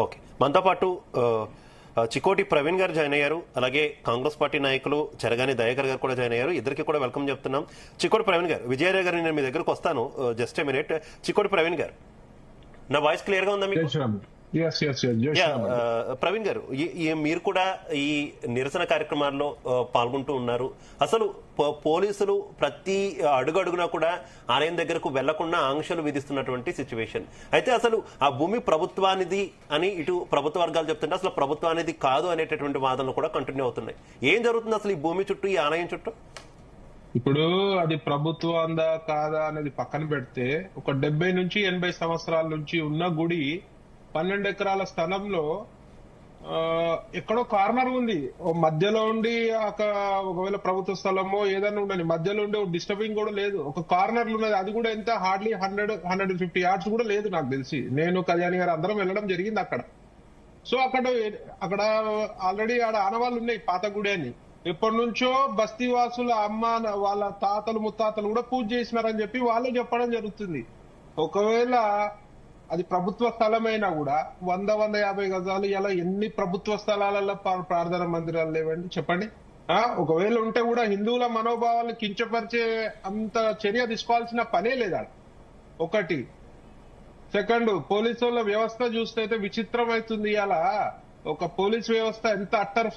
Okay, మనతో పాటు చికోటి ప్రవీణ్ గారు జాయిన్ అయ్యారు. అలాగే కాంగ్రెస్ పార్టీ నాయకులు చెరగాని దయాకర్ గారు కూడా జాయిన్ అయ్యారు. ఇద్దరికి కూడా వెల్కమ్ చెప్తున్నాం. చికోటి ప్రవీణ్ గారు, విజయరావు గారు, నేను మీ దగ్గరకు వస్తాను just a minute. Chikoti Praveen గారు, నా వాయిస్ క్లియర్ గా ఉందా మీకు? ప్రవీణ్ గారు, మీరు కూడా ఈ నిరసన కార్యక్రమాల్లో పాల్గొంటూ ఉన్నారు. అసలు పోలీసులు ప్రతి అడుగునా కూడా ఆలయం దగ్గరకు వెళ్లకుండా ఆంక్షలు విధిస్తున్నటువంటి సిచ్యువేషన్. అయితే అసలు ఆ భూమి ప్రభుత్వానిది అని ఇటు ప్రభుత్వ వర్గాలు చెప్తుంటే అసలు ప్రభుత్వానిది కాదు అనేటటువంటి వాదనలు కూడా కంటిన్యూ అవుతున్నాయి. ఏం జరుగుతుంది అసలు ఈ భూమి చుట్టూ, ఈ ఆలయం చుట్టూ? ఇప్పుడు అది ప్రభుత్వందా కాదా అనేది పక్కన పెడితే, ఒక 70 నుంచి 80 సంవత్సరాల నుంచి ఉన్న గుడి 12 ఎకరాల స్థలంలో ఎక్కడో కార్నర్ ఉంది. మధ్యలో ఉండి ఒకవేళ ప్రభుత్వ స్థలమో ఏదైనా ఉండని, మధ్యలో ఉండి డిస్టర్బింగ్ కూడా లేదు. ఒక కార్నర్ ఉన్నది, అది కూడా ఎంత హార్డ్లీ 100-150 yards కూడా లేదు నాకు తెలిసి. నేను కళ్యాణి గారు అందరం వెళ్ళడం జరిగింది అక్కడ. సో అక్కడ ఆల్రెడీ ఆడ ఆనవాళ్ళు ఉన్నాయి, పాత గుడి అని. ఎప్పటి నుంచో బస్తీవాసుల అమ్మ వాళ్ళ తాతలు ముత్తాతలు కూడా పూజ చేసినారని చెప్పి వాళ్ళే చెప్పడం జరుగుతుంది. ఒకవేళ అది ప్రభుత్వ స్థలమైనా కూడా 100-150 గజాలు ఇలా ఎన్ని ప్రభుత్వ స్థలాలలో ప్రార్థన మందిరాలు లేవండి చెప్పండి. ఒకవేళ ఉంటే కూడా హిందువుల మనోభావాలను కించపరిచే అంత చర్య తీసుకోవాల్సిన పనే లేదా. ఒకటి. సెకండ్, పోలీసుల వ్యవస్థ చూస్తే అయితే విచిత్రం అవుతుంది. ఇలా ఒక పోలీస్ వ్యవస్థ ఎంత అట్టర్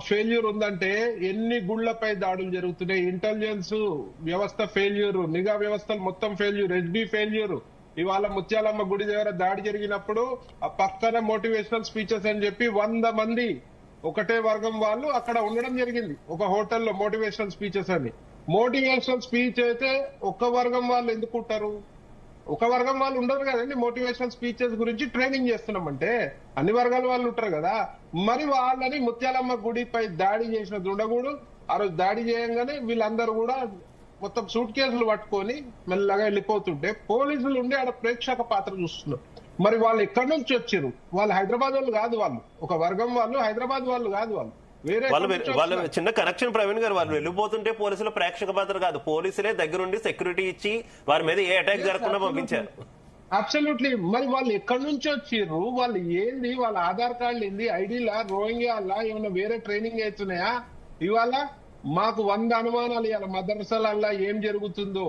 ఫెయిల్యూర్ ఉందంటే, ఎన్ని గుళ్లపై దాడులు జరుగుతున్నాయి, ఇంటెలిజెన్స్ వ్యవస్థ ఫెయిల్యూర్, నిఘా వ్యవస్థలు మొత్తం ఫెయిల్యూర్, ఎస్బీ ఫెయిల్యూర్. ఇవాళ ముత్యాలమ్మ గుడి దగ్గర దాడి జరిగినప్పుడు ఆ పక్కన మోటివేషనల్ స్పీచెస్ అని చెప్పి 100 మంది ఒకటే వర్గం వాళ్ళు అక్కడ ఉండడం జరిగింది ఒక హోటల్లో, మోటివేషనల్ స్పీచెస్ అని. మోటివేషనల్ స్పీచ్ అయితే ఒక వర్గం వాళ్ళు ఎందుకు ఉంటారు? ఒక వర్గం వాళ్ళు ఉండరు కదండి. మోటివేషనల్ స్పీచెస్ గురించి ట్రైనింగ్ చేస్తున్నామంటే అన్ని వర్గాల వాళ్ళు ఉంటారు కదా. మరి వాళ్ళని ముత్యాలమ్మ గుడిపై దాడి చేసిన దుండగుడు ఆ రోజు దాడి చేయంగానే వీళ్ళందరూ కూడా మొత్తం సూట్ కేసులు పట్టుకొని మెల్లగా వెళ్ళిపోతుంటే పోలీసులు ఉండి ఆడ ప్రేక్షక పాత్ర చూస్తున్నారు. మరి వాళ్ళు ఎక్కడి నుంచి వచ్చారు? వాళ్ళు హైదరాబాద్ వాళ్ళు కాదు, వాళ్ళు ఒక వర్గం వాళ్ళు, హైదరాబాద్ వాళ్ళు కాదు, వాళ్ళు వేరే. వాళ్ళ చిన్న కనెక్షన్ ప్రవీణ్ గారు, వాళ్ళు వెళ్ళిపోతుంటే పోలీసుల ప్రేక్షక పాత్ర కాదు, పోలీసులే దగ్గరుండి సెక్యూరిటీ ఇచ్చి వారి మీద ఏ అటాక్ జరగకుండా పంపించారు. అబ్సల్యూట్లీ. మరి వాళ్ళు ఎక్కడి నుంచి వచ్చారు? వాళ్ళు ఏంది? వాళ్ళ ఆధార్ కార్డులు ఏంది? ఐడీలా, రోహింగ్యాలా, ఏమైనా వేరే ట్రైనింగ్ అవుతున్నాయా? ఇవాళ మాకు 100 అనుమానాలు. ఇవాళ మదర్సాలల్లా ఏం జరుగుతుందో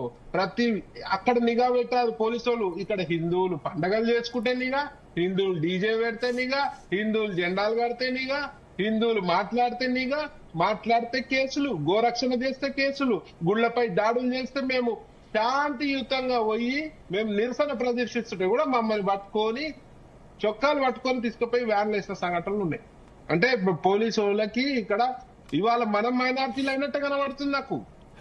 అక్కడ నిఘా పెట్టారు పోలీసు వాళ్ళు. ఇక్కడ హిందువులు పండగలు చేసుకుంటే నిఘా, హిందువులు డీజే పెడితే నిఘా, హిందువులు జెండాలు కడితే నిఘా, హిందువులు మాట్లాడితే నిఘా, మాట్లాడితే కేసులు, గోరక్షణ చేస్తే కేసులు, గుళ్లపై దాడులు చేస్తే మేము శాంతియుతంగా పోయి మేము నిరసన ప్రదర్శిస్తుంటే కూడా మమ్మల్ని పట్టుకొని చొక్కాలు పట్టుకొని తీసుకుపోయి వ్యాన్లు వేసిన సంఘటనలు ఉన్నాయి. అంటే పోలీసు వాళ్ళకి ఇక్కడ ఇవాళ మనం మైనార్టీలు అయినట్టు కనబడుతుంది నాకు.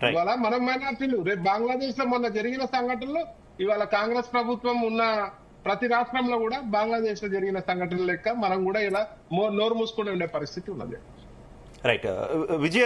ఇవాళ మనం మైనార్టీలు, రేపు బంగ్లాదేశ్ లో మొన్న జరిగిన సంఘటనలు ఇవాళ కాంగ్రెస్ ప్రభుత్వం ఉన్న ప్రతి రాష్ట్రంలో కూడా బంగ్లాదేశ్ లో జరిగిన సంఘటనల లెక్క మనం కూడా ఇలా నోరు మూసుకుని ఉండే పరిస్థితి ఉన్నది. రైట్. విజయ